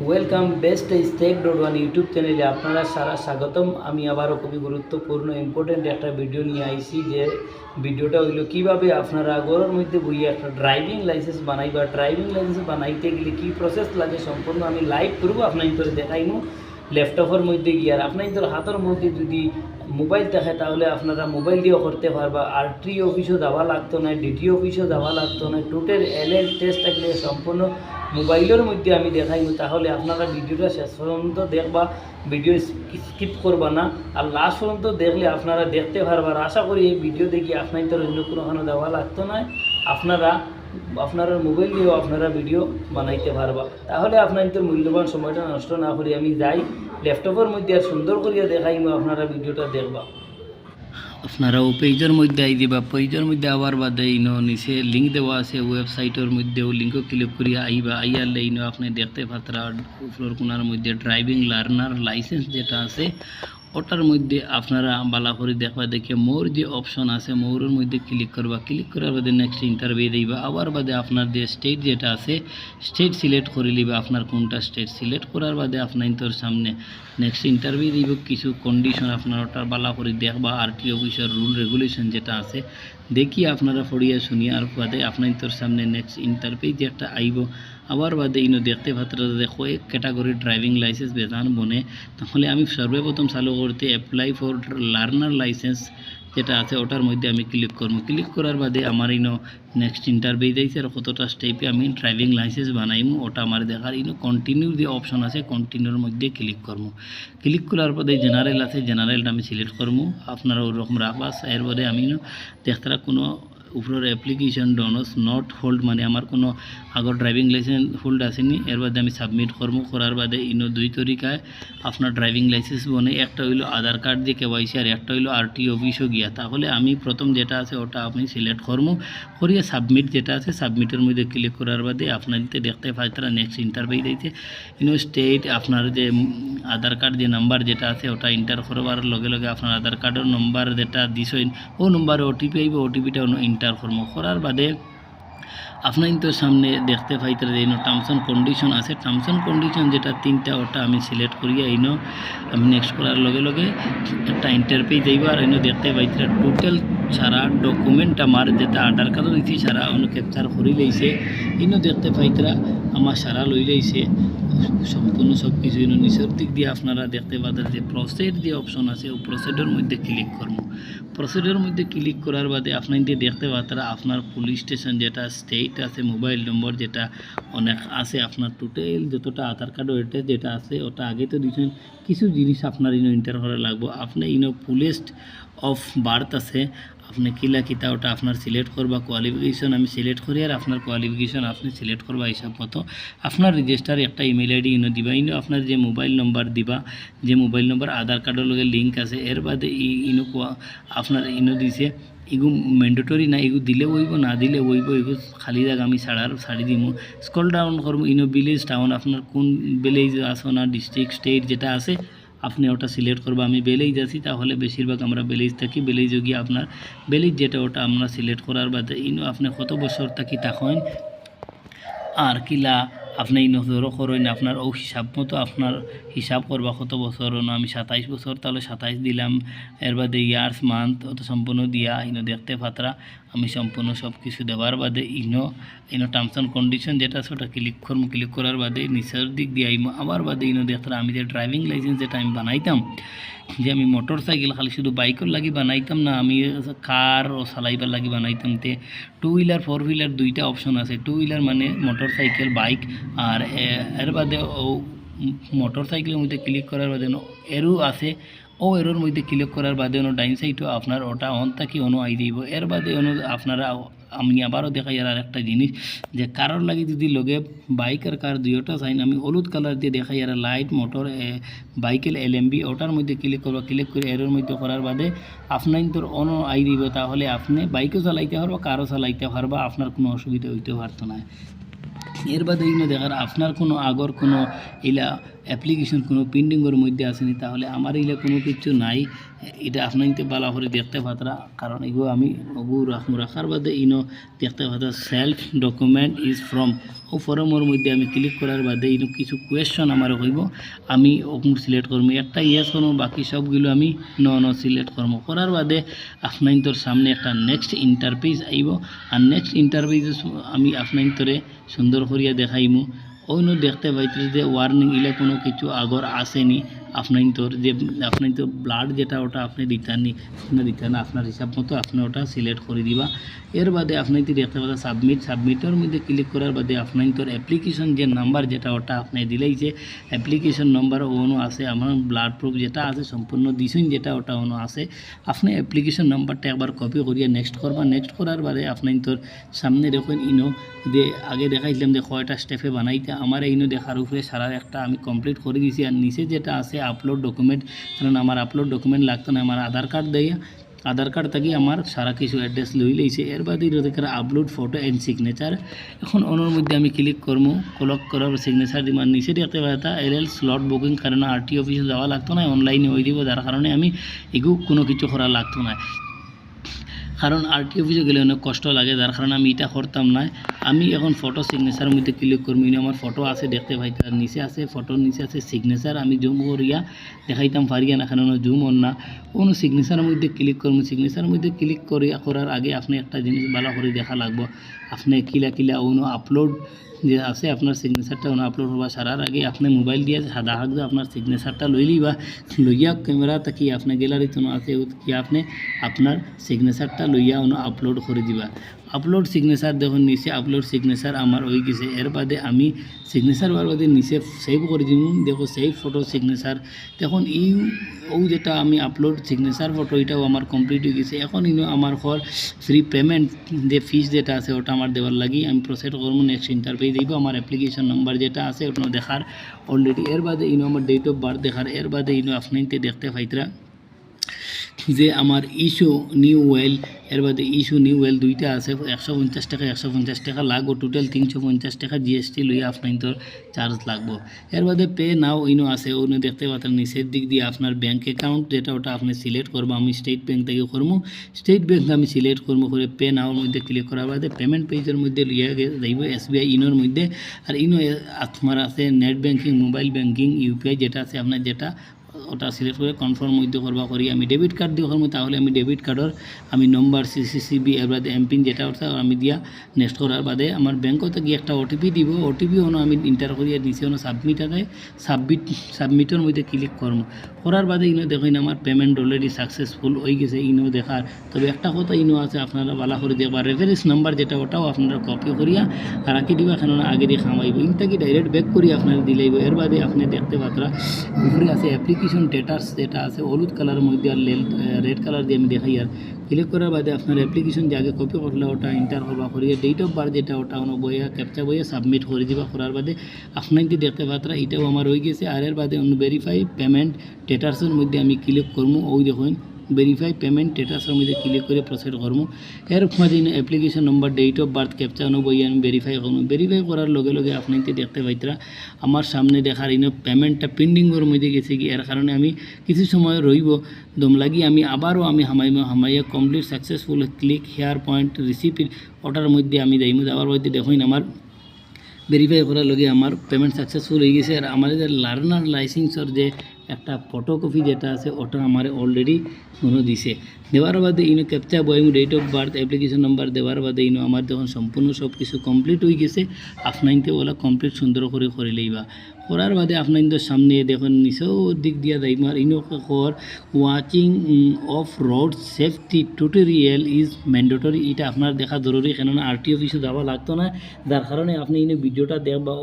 Welcome best stake dot one YouTube চ্যানেলে আপনারা সারা স্বাগতম। আমি আবারও খুবই গুরুত্বপূর্ণ ইম্পর্টেন্ট একটা ভিডিও নিয়ে আইছি, যে ভিডিওটা হইল কীভাবে আপনারা ঘরের মধ্যে বইয়ে একটা ড্রাইভিং লাইসেন্স বানাইবা। ড্রাইভিং লাইসেন্স বানাইতে গেলে কী প্রসেস লাগে সম্পূর্ণ আমি লাইভ করবো, আপনার তোর দেখাইমু ল্যাপটপের মধ্যে গিয়ে। আর আপনার তোর হাতের মধ্যে যদি মোবাইল থাকে তাহলে আপনারা মোবাইল দিয়েও করতে পারবা। আরটি অফিসও যাওয়া লাগতো না, ডিটি অফিসও যাওয়া লাগতো না। টোটাল এলএল টেস্ট থাকলে সম্পূর্ণ মোবাইলের মধ্যে আমি দেখাইমু। তাহলে আপনারা ভিডিওটা শেষ পর্যন্ত দেখবা, ভিডিও স্কিপ করবা না। আর লাস্ট পর্যন্ত দেখলে আপনারা দেখতে পারবা। আর আশা করি এই ভিডিও দেখি আপনার তো অন্য কোনোখানে দেওয়া লাগতো না, আপনারা মোবাইল দিয়েও আপনারা ভিডিও বানাইতে পারবা। তাহলে আপনার তো মূল্যবান সময়টা নষ্ট না করি আমি যাই ল্যাপটপের মধ্যে আর সুন্দর করিয়া দেখাইমু, আপনারা ভিডিওটা দেখবা। আপনারা ও পেজের মধ্যে আই দিবা, পেজের মধ্যে আবার বাদে নিচে লিঙ্ক দেওয়া আছে ওয়েবসাইটের মধ্যে, ও লিঙ্কও ক্লিক করিয়া আইবা। আইয়ারলে আপনি দেখতে পাত্রা উপরের কোনার মধ্যে ড্রাইভিং লার্নার লাইসেন্স যেটা আছে ওটার মধ্যে আপনারা বালা করে দেখবা। দেখে মোর যে অপশন আছে মোরের মধ্যে ক্লিক করবা। ক্লিক করার বাদে নেক্সট ইন্টারভিউ দিবা। আবার বাদে আপনার যে স্টেট যেটা আছে স্টেট সিলেক্ট করে নিবা। আপনার কোনটা স্টেট সিলেক্ট করার বাদে আপনার তোর সামনে নেক্সট ইন্টারভিউ দিব। কিছু কন্ডিশন আপনার ওটার বালা করে দেখবা। আরটি অফিসের রুল রেগুলেশন যেটা আছে দেখি আপনারা পড়িয়া শুনিয়া। আর বাদে আপনার তোর সামনে নেক্সট ইন্টারভিউ যে একটা আইব। আবার বাদে দেখতে পাত্রা দেখো এক ক্যাটাগরি ড্রাইভিং লাইসেন্স বেতন বনে। তাহলে আমি সর্বপ্রথম চালু করতে অ্যাপ্লাই ফর লার্নার লাইসেন্স যেটা আছে ওটার মধ্যে আমি ক্লিক করবো। ক্লিক করার বাদে আমার নেক্সট ইন্টারভিউ দিয়েছে আর কতটা স্টেপে আমি ড্রাইভিং লাইসেন্স বানাইমু ওটা আমার দেখার। কন্টিনিউ যে অপশন আছে কন্টিনিউর মধ্যে ক্লিক করবো। ক্লিক করার পরে জেনারেল আছে, জেনারেলটা আমি সিলেক্ট করবো। আপনারা ওরকম রাখবা। এর বাদে আমি দেখতে কোনো উপরের অ্যাপ্লিকেশন ডনস নট হোল্ড, মানে আমার কোনো আগর ড্রাইভিং লাইসেন্স হোল্ড আসেনি। এর বাদে আমি সাবমিট করবো। করার বাদে দুই তরিকায় আপনার ড্রাইভিং লাইসেন্স বনে। একটা হইলো আধার কার্ড দিয়ে কেওয়াইসি, আর একটা হইলো আরটি অফিসও গিয়া। তাহলে আমি প্রথম যেটা আছে ওটা আপনি সিলেক্ট করবো। করিয়া সাবমিট যেটা আছে সাবমিটের মধ্যে ক্লিক করার বাদে আপনার দেখতে পাই তারা নেক্সট ইন্টারভিউ দিয়েছে। স্টেট আপনার যে আধার কার্ড যে নাম্বার যেটা আছে ওটা এন্টার করবার লগে লগে আপনার আধার কার্ডের নম্বর যেটা দিছেন ও নম্বরে ওটিপি আইব। ওটিপিটা এন্টার করবো। করার বাদে আপনার তো সামনে দেখতে পাইতে টার্মস অ্যান্ড কন্ডিশন আছে। টার্মস অ্যান্ড কন্ডিশন যেটা তিনটা ওটা আমি সিলেক্ট করিয়া আমি নেক্সট করার লগে লগে একটা ইন্টারভিউ যাইব। আর দেখতে পাইতে টোটাল সারা ডকুমেন্ট আমার যেটা আধার কার্ডও দিচ্ছি সারা ক্যাপচার করে লইছে। দেখতে পাইতরা আমার সারা লই লইছে সম্পূর্ণ সব কিছু। নিচের দিক দিয়ে আপনারা দেখতে পাবেন যে প্রসেড যে অপশন আছে ও প্রসেডের মধ্যে ক্লিক করবো। প্রসেডের মধ্যে ক্লিক করার বাদে আপনার দেখতে পাবেন আপনার পুলিশ স্টেশন যেটা স্টেট আছে, মোবাইল নম্বর যেটা অনেক আছে, আপনার টোটাল যতটা আধার কার্ড ওইটা যেটা আছে ওটা আগে তো দিচ্ছেন। কিছু জিনিস আপনার এন্টার করা লাগবো। আপনি ফুলেস্ট অফ বার্থ আছে, আপনি কিলা কিতা ওটা আপনার সিলেক্ট করবা। কোয়ালিফিকেশন আমি সিলেক্ট করি, আর আপনার কোয়ালিফিকেশন আপনি সিলেক্ট করবা হিসাব মতো। আপনার রেজিস্টার একটা ইমেল আইডি দিবা। আপনার যে মোবাইল নম্বর দিবা, যে মোবাইল নম্বর আধার কার্ডের লগে লিঙ্ক আছে। এর বাদে আপনার দিছে এগু ম্যান্ডেটরি না, এগু দিলে হইব না দিলে হইব। এগু খালি জায়গা আমি ছাড়ি দিব। স্ক্রল ডাউন করবো। ভিলেজ টাউন আপনার কোন ভিলেজ আসো না, ডিস্ট্রিক্ট স্টেট যেটা আছে আপনি ওটা সিলেক্ট করবো। আমি বেলেজ আছি তাহলে বেশিরভাগ আমরা বেলেজ থাকি। বেলেজ গিয়ে আপনার বেলেজ যেটা ওটা আমরা সিলেক্ট করার বাদে আপনি কত বছর থাকি তখন আর কিলা আপনি ধরো করেন আপনার ও হিসাব মতো আপনার হিসাব করবা কত বছর। আমি 27 বছর, তাহলে 27 দিলাম। এর বাদে ইয়ার্স মান্থ অত সম্পূর্ণ দিয়া দেখতে পাত্রা আমি সম্পূর্ণ সব কিছু দেওয়ার বাদে টার্মস অ্যান্ড কন্ডিশন যেটা আছে ওটা ক্লিক করবো। ক্লিক করার বাদে নিচের দিক দিয়ে আইমো। আবার বাদে দেখতে আমি যে ড্রাইভিং লাইসেন্স যেটা আমি বানাইতাম, যে আমি মোটর সাইকেল খালি শুধু বাইকের লাগি বানাইতাম না, আমি কার ও চালাইবার লাগি বানাইতাম। তে 2 হুইলার 4 হুইলার দুইটা অপশন আছে। 2 হুইলার মানে মোটর সাইকেল বাইক, আর এর বাদে ও মোটর সাইকেলের মধ্যে ক্লিক করার বাদে এরও আছে। ও এরোর মধ্যে ক্লিক করার বাদে ডাইন সাইডও আপনার ওটা অন থাকি আই দিব। এর বাদে আপনারা আমি আবারও দেখাই আর একটা জিনিস, যে কারোর লাগে যদি লগে বাইক আর কার দুইটা চাইন আমি হলুদ কালার দিয়ে দেখাই আর লাইট মোটর বাইকেল এলএমবি ওটার মধ্যে ক্লিক করবো। ক্লিক করে এরোর মধ্যে করার বাদে আপনার তোর অন আই দিব। তাহলে আপনি বাইকও চালাইতে পারবা, কারও চালাইতে পারবা, আপনার কোনো অসুবিধা হইতে পারতো না। এর বাদে দেখার আপনার কোনো আগর কোনো ইলা অ্যাপ্লিকেশন কোনো পেন্ডিংয়ের মধ্যে আসেনি, তাহলে আমার ইলা কোনো কিছু নাই। এটা আপনার বালা করে দেখতে পাতরা, কারণ এগুলো আমি রাখার বাদে দেখতে পাতা সেলফ ডকুমেন্ট ইজ ফ্রম ও ফর্মের মধ্যে আমি ক্লিক করার বাদে কিছু কোয়েশ্চন আমার হইব, আমি সিলেক্ট করবো, একটা ইয়েস করবো, বাকি সবগুলো আমি সিলেক্ট করবো। করার বাদে আপনার সামনে একটা নেক্সট ইন্টারফেস আইব, আর নেক্সট ইন্টারফেস আমি আপনার সুন্দর করিয়া দেখাইমু। অন্য দেখতে পাইতে যে ওয়ার্নিং ইলে কোনো কিছু আগর আসেনি, আপনার যে আপনার ব্লাড যেটা ওটা আপনি দিতেন না, আপনার হিসাব মতো আপনি ওটা সিলেক্ট করে দিবা। এর বাদে আপনার দেখতে পাবেন সাবমিটের মধ্যে ক্লিক করার বাদে আপনার অ্যাপ্লিকেশন যে নাম্বার যেটা ওটা আপনি দিলেই যে অ্যাপ্লিকেশন নাম্বার ওনো আছে, আমার ব্লাড প্রুফ যেটা আছে সম্পূর্ণ দিছেন যেটা ওটা ওনো আছে, আপনি অ্যাপ্লিকেশন নাম্বারটা একবার কপি করিয়া নেক্সট করবা। নেক্সট করার বাদে আপনার সামনে দেখুন যে আগে দেখাইছিলাম যে কয়টা স্টেপে বানাইতে, আমার দেখার উপরে সারার একটা আমি কমপ্লিট করে দিয়েছি। আর নিচে যেটা আছে আপলোড ডকুমেন্ট, কারণ আমার আপলোড ডকুমেন্ট লাগতো না, আমার আধার কার্ড দিয়ে আধার কার্ড থাকি আমার সারা কিছু অ্যাড্রেস লই লইছে। এর বাদে আপলোড ফটো অ্যান্ড সিগনেচার, এখন ওনার মধ্যে আমি ক্লিক করবো, ক্লিক করার সিগনেচার দিব। আর নিচে দেখতে পাতা এল স্লট বুকিং, কারণ RTO অফিসে যাওয়া লাগতো না, অনলাইনে হয়ে দিব, যার কারণে আমি এগুলো কোনো কিছু করা লাগতো না, কারণ RTO অফিসে গেলে অনেক কষ্ট লাগে, যার কারণে আমি এটা করতাম না। আমি এখন ফটো সিগনেচার মধ্যে ক্লিক করবো, আমার ফটো আছে দেখতে পাই, তার নিচে আছে ফটোর নিচে আছে সিগনেচার, আমি জুম করিয়া দেখাইতাম পারিয়া না, কারণ জুম অন না, কোনো সিগনেচারের মধ্যে ক্লিক করবো। সিগনেচারের মধ্যে ক্লিক করার আগে আপনি একটা জিনিস ভালো করে দেখা লাগবো, আপনি কিলা অন্য আপলোড যে আছে আপনার সিগনেচারটা আপলোড হওয়া সারার আগে আপনি মোবাইল দিয়ে সাদা হাত দিয়ে আপনার সিগনেচারটা লইয়া ক্যামেরা তাকি আপনার গ্যালারিতে আছে কি আপনি আপনার সিগনেচারটা লইয়া আপলোড করে দিবা। আপলোড সিগনেচার দেখুন নিচে আপলোড সিগনেচার আমার হয়ে গেছে। এর বাদে আমি সিগনেচার হওয়ার বাদে নিচে সেভ করে দিব, দেখো সেভ ফটো সিগনেচার, দেখুন যেটা আমি আপলোড সিগনেচার ফটো এটাও আমার কমপ্লিট হয়ে গেছে। এখন আমার ফ্রি পেমেন্ট যে ফিস যেটা আছে ওটা আমার দেওয়ার লাগি আমি প্রসেস করবো। নেক্সট ইন্টারভিউ দিব, আমার অ্যাপ্লিকেশন নাম্বার যেটা আছে ওটা দেখার অলরেডি। এর বাদে আমার ডেট অফ বার্থ দেখার। এর বাদে আপনার দেখতে পাইতরা যে আমার ইস্যু নিউ ওয়েল, এর বাদে ইস্যু নিউ ওয়েল দুইটা আছে, 150 টাকা 150 টাকা লাগবো, টোটাল 350 টাকা GST লইয়া আপনার চার্জ লাগবো। এর বাদে পে নাও আছে, দেখতে পাচ্ছেন নিচের দিক দিয়ে আপনার ব্যাঙ্ক অ্যাকাউন্ট যেটা ওটা আপনি সিলেক্ট করবো। আমি স্টেট ব্যাঙ্ক থেকে করবো, স্টেট ব্যাঙ্ক আমি সিলেক্ট করবো, করে পে নাওর মধ্যে ক্লিক করার বাদে পেমেন্ট পেজের মধ্যে লিয়া যাইব SBI মধ্যে। আর আপনার আছে net banking, mobile banking, UPI যেটা আছে আপনার যেটা ওটা সিলেক্ট করে কনফার্ম মধ্যে করবা করি। আমি ডেবিট কার্ড দিয়ে করবো, তাহলে আমি ডেবিট কার্ডের আমি নম্বর CCCB এর বাদে এমপিন যেটা ওটা আমি দিয়া নেক্সট করার বাদে আমার ব্যাঙ্কতে গিয়ে একটা OTP দিব। OTP আমি ইন্টার করিয়া দিছি সাবমিট আছে, সাবমিটের মধ্যে ক্লিক করবো। করার বাদে দেখুন আমার পেমেন্ট অলরেডি সাকসেসফুল হয়ে গেছে দেখার। তবে একটা কথা আছে, আপনারা ভালো করে দেখবা রেফারেন্স নাম্বার যেটা ওটাও আপনারা কপি করিয়া রাখি দিবা, কেননা আগে দিয়ে খামাইব ইনটাকে ডাইরেক্ট ব্যাক করিয়া আপনারা দিলেইব। এর বাদে আপনি দেখতে পাত্রা উপরে আছে অ্যাপ্লিকেশন স্ট্যাটাস যেটা আছে হলুদ কালারের মধ্যে, আর রেড কালার দিয়ে আমি দেখাই। আর ক্লিক করার বাদে আপনার অ্যাপ্লিকেশন যে আগে কপি করলে ওটা ইন্টার করবা করিয়ে ডেট অফ বার্থ যেটা ওটা বইয়া ক্যাপচা বইয়া সাবমিট করে দিবা। করার বাদে আপনার যে দেখতে পাত্রা এটাও আমার হয়ে গেছে। আর এর বাদে ভেরিফাই পেমেন্ট স্ট্যাটাসের মধ্যে আমি ক্লিক করবো, দেখুন ভেরিফাই পেমেন্ট স্ট্যাটাসের মধ্যে ক্লিক করে প্রসেস করবো। এর মাঝে application number date of birth captcha বইয়ে আমি ভেরিফাই করবো। ভেরিফাই করার লগে লগে আপনাকে দেখতে পাইতরা আমার সামনে দেখার পেমেন্টটা পেন্ডিংয়ের মধ্যে গেছে কি, এর কারণে আমি কিছু সময় রইব দম লাগি আমি আবারও আমি হামাইয়া complete successful click here point receipt ওটার মধ্যে আমি যাইমু। যাওয়ার মধ্যে দেখুন আমার ভেরিফাই করার লগে আমার পেমেন্ট সাকসেসফুল হয়ে গেছে। আর আমার যে লার্নার লাইসেন্সের যে একটা ফটোকপি যেটা আছে ওটা আমার অলরেডি দিছে। দেওয়ার বাদে ক্যাপচা বই date of birth application number দেওয়ার বাদে আমার যখন সম্পূর্ণ সব কিছু কমপ্লিট হয়ে গেছে, আপনাইতে ওলা কমপ্লিট সুন্দর করে লইবা। করার বাদে আপনাদের সামনে দেখুন নিচেও দিক দিয়া যাইমার কর watching of road safety tutorial is mandatory. এটা আপনার দেখা জরুরি, কেননা RTO অফিসে যাওয়া লাগতো না, যার কারণে আপনি ভিডিওটা দেখবা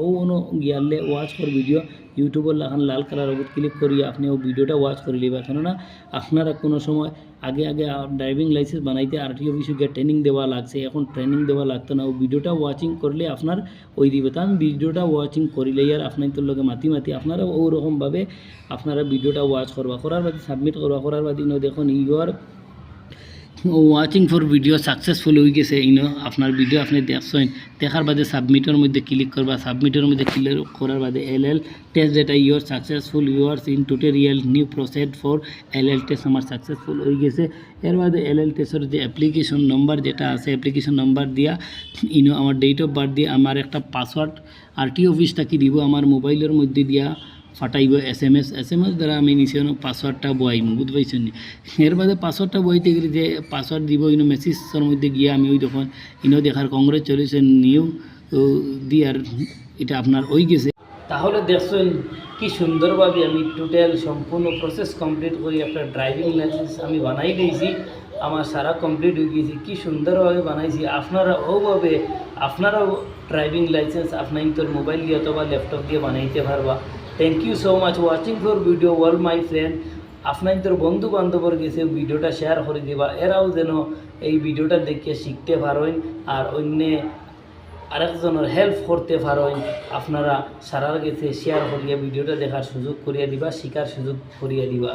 গিয়ালে ওয়াচ কর ভিডিও ইউটিউবের লাল কালার ওপর ক্লিক করিয়ে আপনি ভিডিওটা ওয়াচ করে লিবা। কেননা আপনারা কোনো সময় আগে ড্রাইভিং লাইসেন্স বানাইতে RTO অফিসে গিয়ে ট্রেনিং দেওয়া লাগছে, এখন ট্রেনিং দেওয়া লাগতো না। ভিডিওটা ওয়াচিং করলে আপনার দিবে। তার ভিডিওটা ওয়াচিং করিলে আর আপনার লগে মাতি আপনারা ওরকমভাবে আপনারা ভিডিওটা ওয়াচ করবা। করার বাদে সাবমিট করবা। করার বাদে দেখুন ওয়াচিং ফর ভিডিও সাকসেসফুল হয়ে গেছে ইনো আপনার ভিডিও আপনি দেখছেন দেখার বাদে সাবমিটের মধ্যে ক্লিক করবা সাবমিটের মধ্যে ক্লিক করার বাদে LL test data your successful yours in tutorial new proceed for LL test আমার সাকসেসফুল হয়ে গেছে এর বাদে এলএল টেস্টের যে অ্যাপ্লিকেশন নম্বর যেটা আছে অ্যাপ্লিকেশন নম্বর দিয়া ইনো আমার ডেট অফ বার্থ দিয়ে আমার একটা পাসওয়ার্ড আরটি অফিসটা কি দিব আমার মোবাইলের মধ্যে দিয়া ফাটাইব এস এম এস দ্বারা আমি নিচে পাসওয়ার্ডটা বয়াইম বুঝতে পারছেন এর বাদে পাসওয়ার্ডটা বইতে গেলে যে পাসওয়ার্ড দিব ইনো মেসেজের মধ্যে গিয়ে আমি ওই তখন ইনো দেখার কংগ্রেচুলেশন নিউ দি আর এটা আপনার ওই গেছে তাহলে দেখছেন কি সুন্দরভাবে আমি টোটাল সম্পূর্ণ প্রসেস কমপ্লিট করি একটা ড্রাইভিং লাইসেন্স আমি বানাই দিয়েছি আমার সারা কমপ্লিট হয়ে গেছে কি সুন্দরভাবে বানাইছি আপনারা ওভাবে আপনারাও ড্রাইভিং লাইসেন্স আপনার তোর মোবাইল দিয়ে অথবা ল্যাপটপ দিয়ে বানাইতে পারবা thank you so much watching for video all my friend আপনার তোর বন্ধু বান্ধবর গেছে ভিডিওটা শেয়ার করে দিবা এরাও যেন এই ভিডিওটা দেখে শিখতে পারেন আর অন্য আরেকজনের হেল্প করতে পারেন আপনারা সারার গেছে শেয়ার করিয়া ভিডিওটা দেখার সুযোগ করিয়া দিবা শিখার সুযোগ করিয়া দিবা।